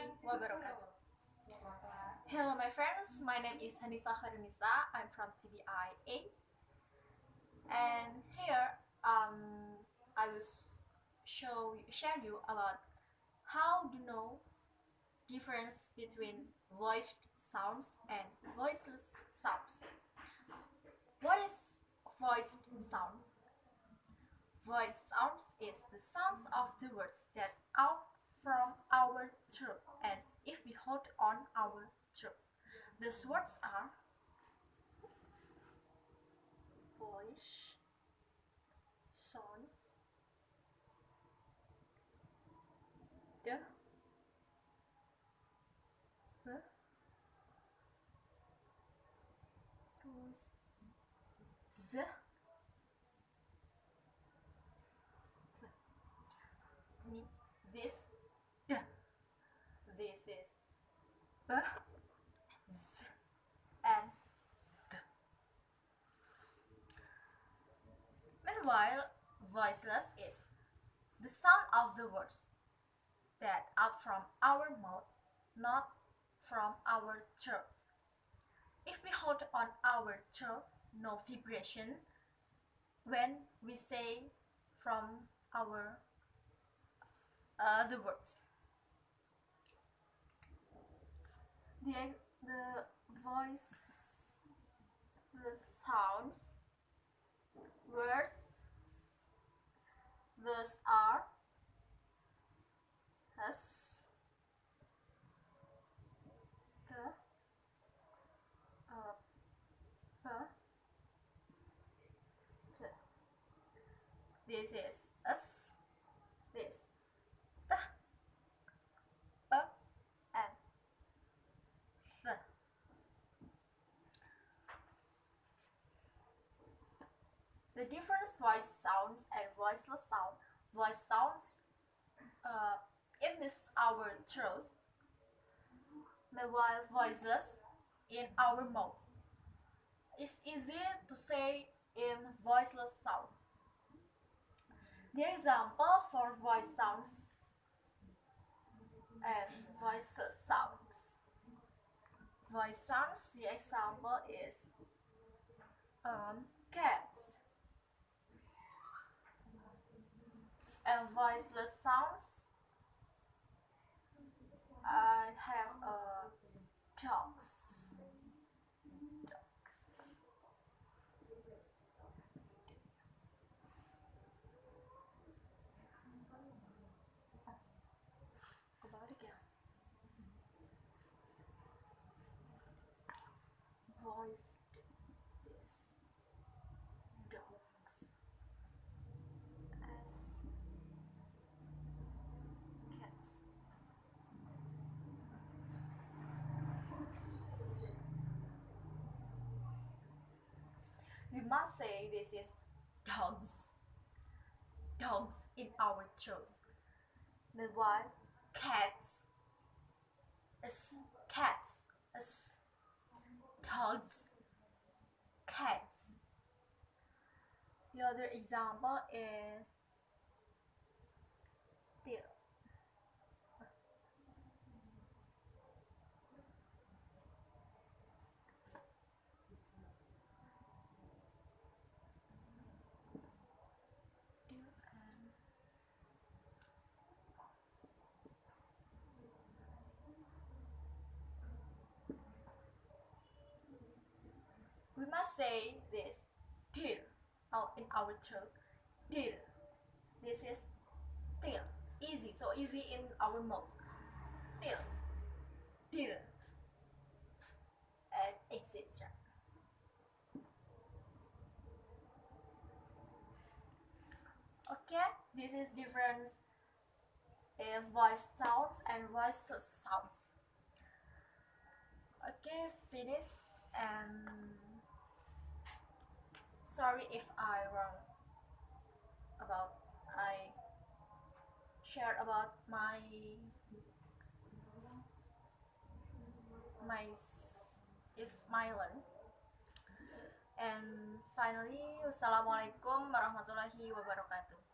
warahmatullahi wabarakatuh. Hello my friends, my name is Hanifah Khoirunnisa. I'm from TBIA, and here I will share you about how to know difference between voiced sounds and voiceless sounds. What is voiced sound? Voice sounds is the sounds of the words that out from our throat, and if we hold on our throat, these words are voice sounds, the, the, this, the. This is b, z, and th. Meanwhile, voiceless is the sound of the words that out from our mouth, not from our throat. If we hold on our throat, no vibration when we say from our the words. The voice, the sounds, words, those are us, the, p, t. This is us, this, t, p, and th. The different voice sounds and voiceless sound. Voice sounds in this our throat, while voiceless in our mouth. It's easy to say in voiceless sound. The example for voice sounds and voiceless sounds. Voice sounds, the example is cats. And voiceless sounds, I have dogs. About again. Voice is dogs. As cats. We must say this is dogs. Dogs in our throat. Meanwhile, cats is cats is dogs, cats. The other example is deer. We must say this deer out in our throat. Deer. This is deer. Easy, so easy in our mouth. Deer. Deer. And etc. Okay, this is difference in voice sounds and voiceless sounds. Okay, finish, and sorry if I wrong about I share about my is my learn. And finally, wassalamualaikum warahmatullahi wabarakatuh.